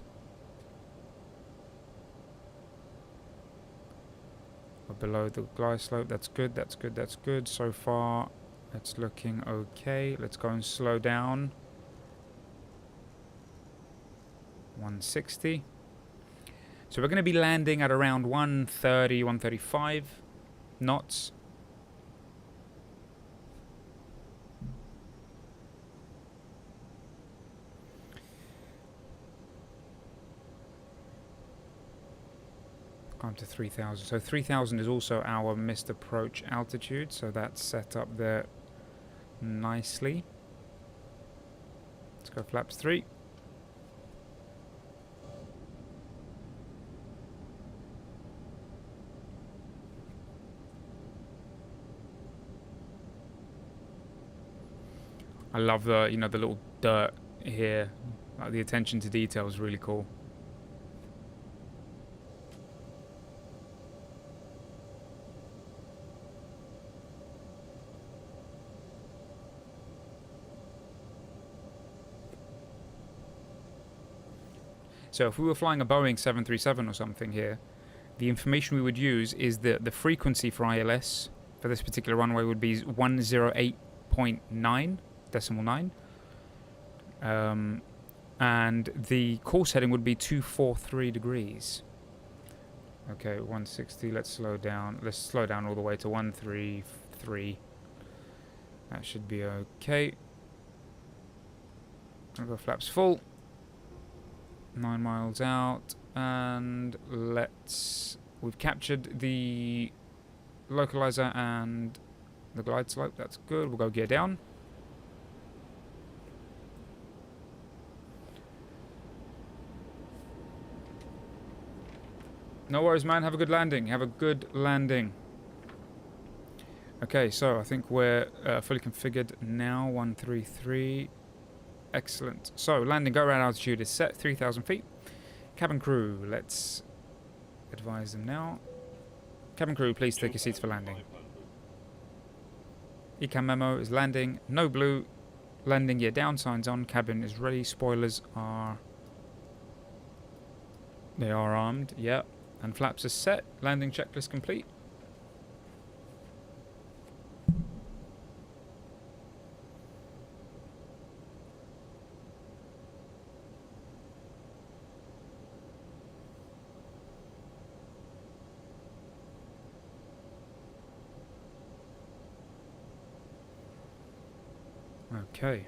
Speaker 1: We're below the glide slope. That's good, that's good, that's good. So far, it's looking okay. Let's go and slow down. 160. So we're going to be landing at around 130, 135 knots. climb to 3,000. So 3,000 is also our missed approach altitude, so that's set up there nicely. Let's go flaps 3. I love the, you know, the little dirt here. Like, the attention to detail is really cool. So if we were flying a Boeing 737 or something here, the information we would use is the frequency for ILS for this particular runway would be 108.9, decimal 9. And the course heading would be 243 degrees. Okay, 160, let's slow down. Let's slow down all the way to 133. That should be okay. I'll go flaps full. 9 miles out, and we've captured the localizer and the glide slope. That's good. We'll go gear down. No worries, man. Have a good landing. Have a good landing. Okay, so I think we're fully configured now. 133. Excellent. So, landing go around altitude is set, 3,000 feet. Cabin crew, let's advise them now. Cabin crew, please take your seats for landing. Ecam memo is landing. No blue. Landing gear down, signs on. Cabin is ready. Spoilers are... They are armed, yep. And flaps are set. Landing checklist complete. Okay.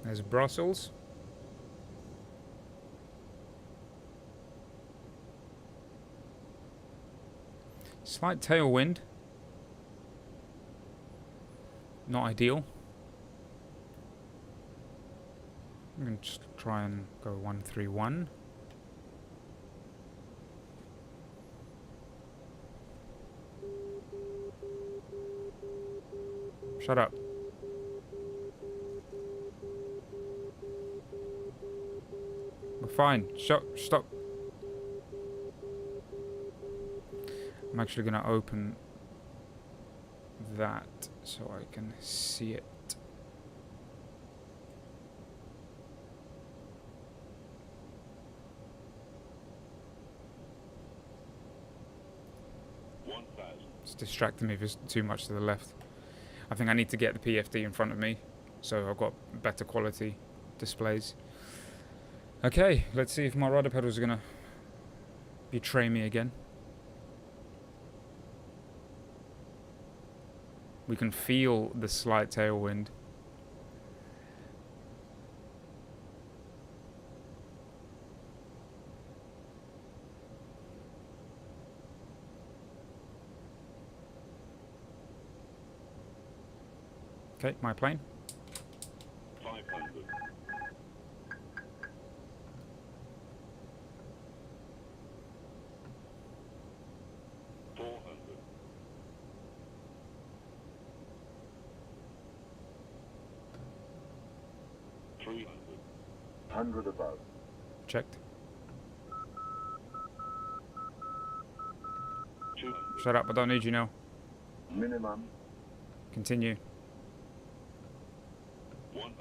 Speaker 1: There's Brussels. Slight tailwind. Not ideal. I'm going to just try and go 131. Shut up. We're fine. Stop. I'm actually going to open that so I can see it. It's distracting me if it's too much to the left. I think I need to get the PFD in front of me so I've got better quality displays. Okay, let's see if my rudder pedals are going to betray me again. We can feel the slight tailwind. Okay, my plane.
Speaker 6: 500. 400. 300. 100 above.
Speaker 1: Checked.
Speaker 6: 200.
Speaker 1: Shut up, I don't need you now.
Speaker 6: Minimum.
Speaker 1: Continue.
Speaker 6: 100.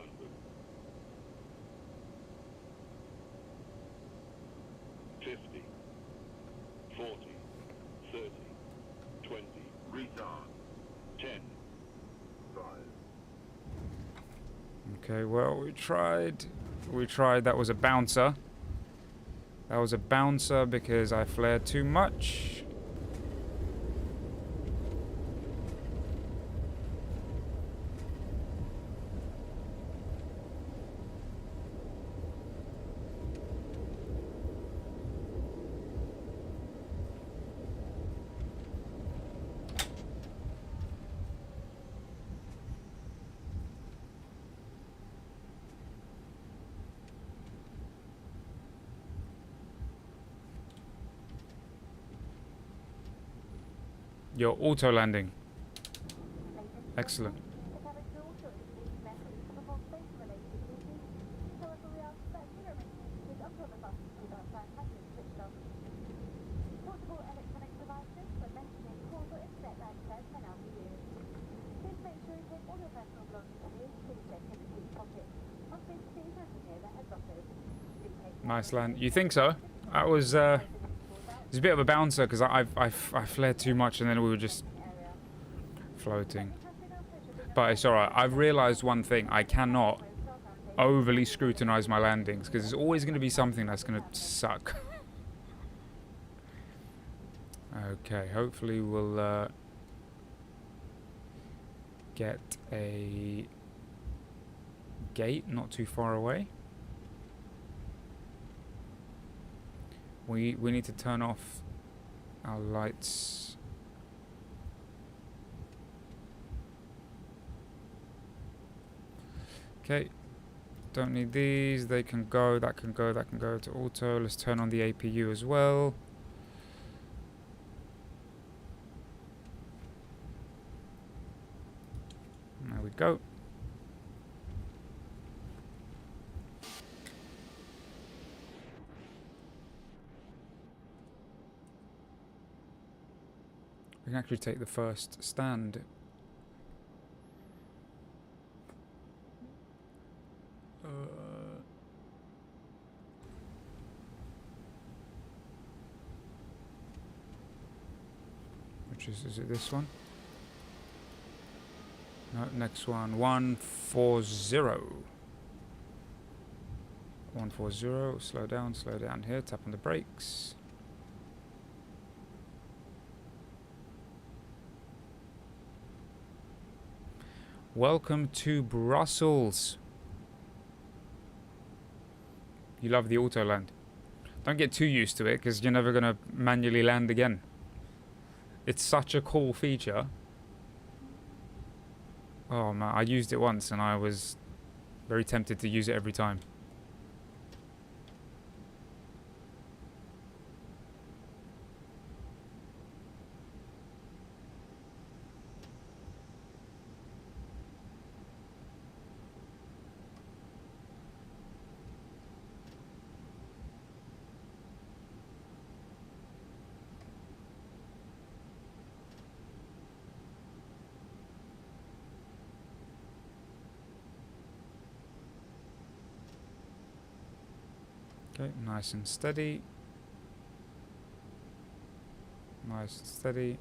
Speaker 6: 50. 40. 30. 20. Retard. 10. 5.
Speaker 1: Okay, well, we tried. We tried. That was a bouncer. That was a bouncer because I flared too much. You're auto landing. Excellent. Nice land. You think so? That was it's a bit of a bouncer because I flared too much and then we were just floating. But it's alright. I've realised one thing. I cannot overly scrutinise my landings because there's always going to be something that's going to suck. Okay, hopefully we'll get a gate not too far away. We need to turn off our lights. Okay, don't need these. They can go. That can go. That can go to auto. Let's turn on the APU as well. There we go. We can actually take the first stand. Which is it this one? No, next one. 140. 140. Slow down here. Tap on the brakes. Welcome to Brussels. You love the auto land. Don't get too used to it because you're never going to manually land again. It's such a cool feature. Oh man, I used it once and I was very tempted to use it every time. Okay, nice and steady. Nice and steady.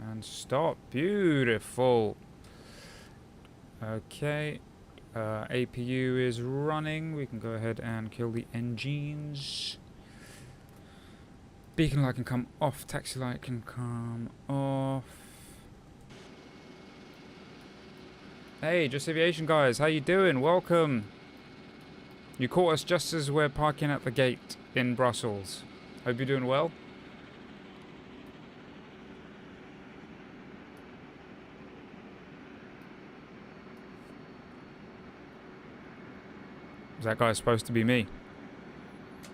Speaker 1: And stop. Beautiful. Okay. APU is running. We can go ahead and kill the engines. Beacon light can come off. Taxi light can come off. Hey, Just Aviation guys, how you doing? Welcome. You caught us just as we're parking at the gate in Brussels. Hope you're doing well. Is that guy supposed to be me?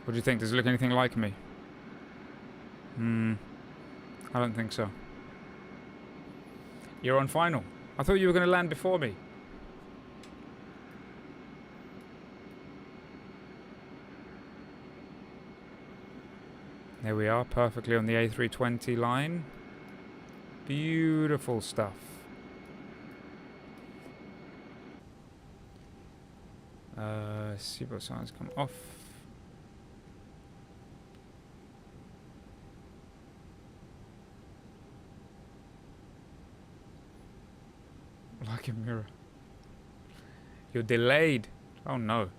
Speaker 1: What do you think? Does it look anything like me? I don't think so. You're on final. I thought you were going to land before me. There we are, perfectly on the A320 line. Beautiful stuff. Seatbelt signs come off. fucking mirror. You're delayed. Oh no.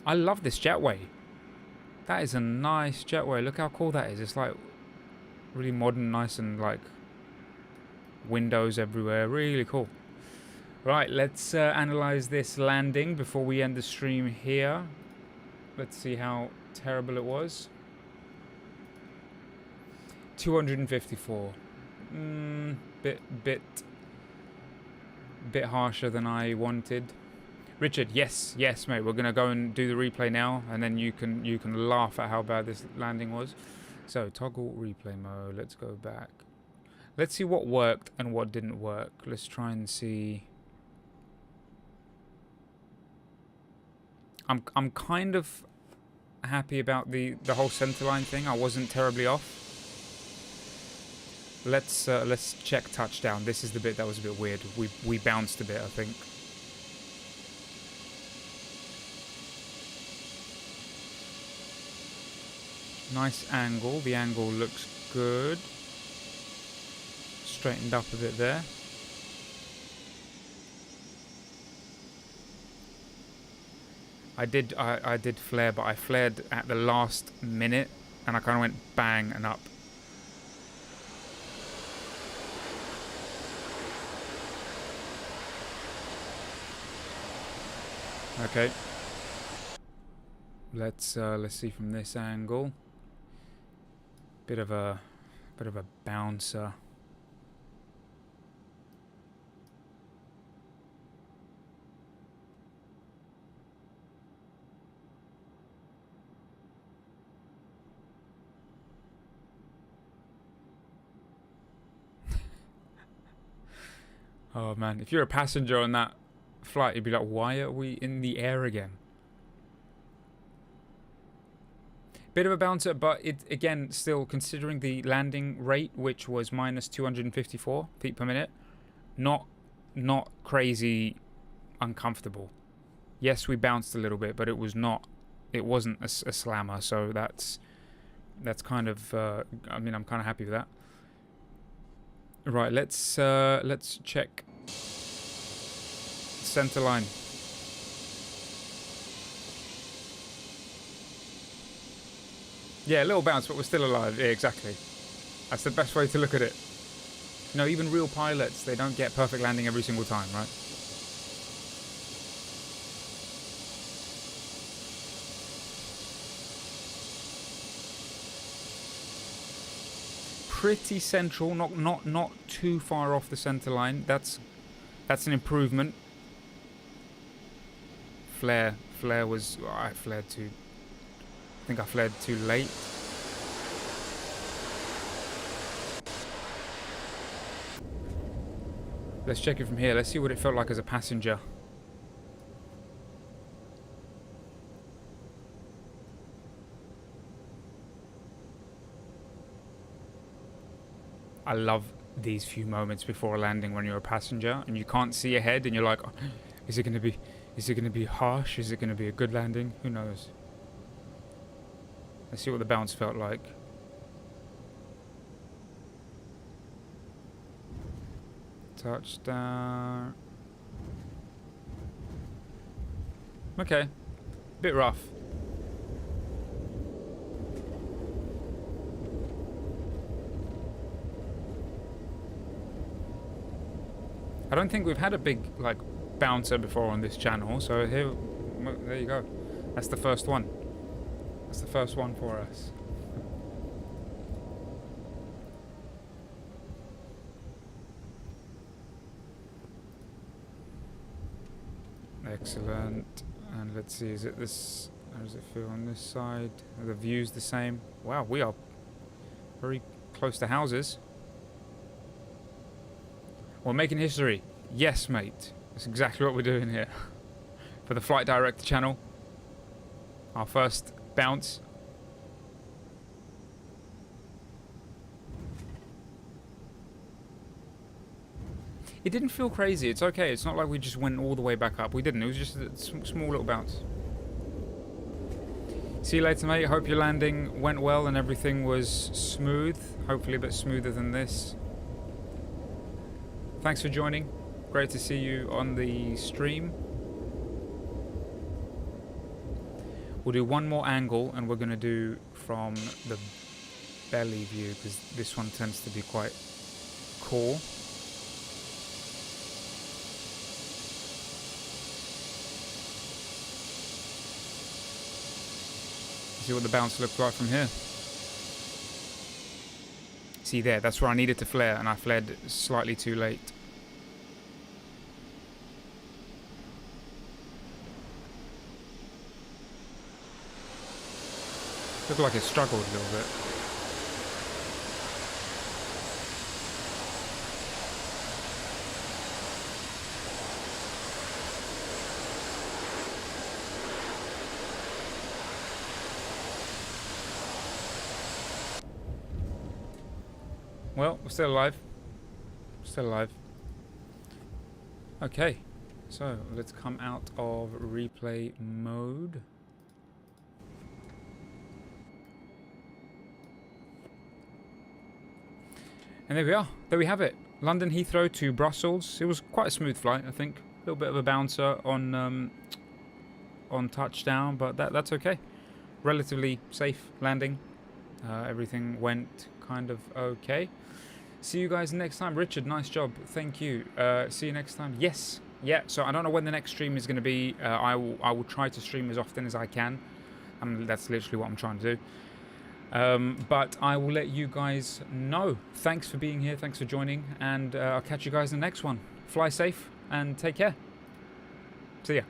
Speaker 1: I love this jetway. That is a nice jetway. Look how cool that is. It's like really modern, nice, and like windows everywhere. Really cool. Right, let's analyze this landing before we end the stream here. Let's see how terrible it was. 254. Bit harsher than I wanted. Richard, yes, mate. We're gonna go and do the replay now, and then you can laugh at how bad this landing was. So toggle replay mode. Let's go back. Let's see what worked and what didn't work. Let's try and see. I'm kind of happy about the whole centerline thing. I wasn't terribly off. Let's check touchdown. This is the bit that was a bit weird. We bounced a bit, I think. Nice angle. The angle looks good. Straightened up a bit there. I did flare, but I flared at the last minute, and I kind of went bang and up. Okay. Let's see from this angle. Bit of a bouncer. Oh man, if you're a passenger on that flight, you'd be like, why are we in the air again? Bit of a bouncer, but it again, still considering the landing rate, which was minus 254 feet per minute, not crazy uncomfortable. Yes, we bounced a little bit, but it wasn't a slammer, so that's kind of I mean, I'm kind of happy with that. Right, let's check center line. Yeah, a little bounce, but we're still alive. Yeah, exactly. That's the best way to look at it. You know, even real pilots, they don't get perfect landing every single time, right? Pretty central, not too far off the center line. That's an improvement. Flare was I think I flared too late. Let's check it from here. Let's see what it felt like as a passenger. I love these few moments before a landing when you're a passenger and you can't see ahead and you're like, oh, is it going to be harsh? Is it going to be a good landing? Who knows? Let's see what the bounce felt like. Touchdown. Okay. Bit rough. I don't think we've had a big like bouncer before on this channel, so here, there you go. That's the first one. That's the first one for us. Excellent. And let's see, is it this? How does it feel on this side? Are the views the same? Wow, we are very close to houses. We're making history. Yes, mate. That's exactly what we're doing here. For the Flight Director channel. Our first bounce. It didn't feel crazy. It's okay. It's not like we just went all the way back up. We didn't. It was just a small little bounce. See you later, mate. Hope your landing went well and everything was smooth. Hopefully a bit smoother than this. Thanks for joining. Great to see you on the stream. We'll do one more angle, and we're going to do from the belly view, because this one tends to be quite cool. See what the bounce looks like from here. See there, that's where I needed to flare, and I flared slightly too late. Looked like it struggled a little bit. Well, we're still alive. Still alive. Okay, so let's come out of replay mode. And there we are. There we have it. London Heathrow to Brussels. It was quite a smooth flight, I think. A little bit of a bouncer on touchdown, but that's okay. Relatively safe landing. Everything went kind of okay. See you guys next time. Richard, nice job. Thank you. See you next time. Yes. Yeah. So I don't know when the next stream is going to be. I will try to stream as often as I can. That's literally what I'm trying to do. But I will let you guys know. Thanks for being here. Thanks for joining. And I'll catch you guys in the next one. Fly safe and take care. See ya.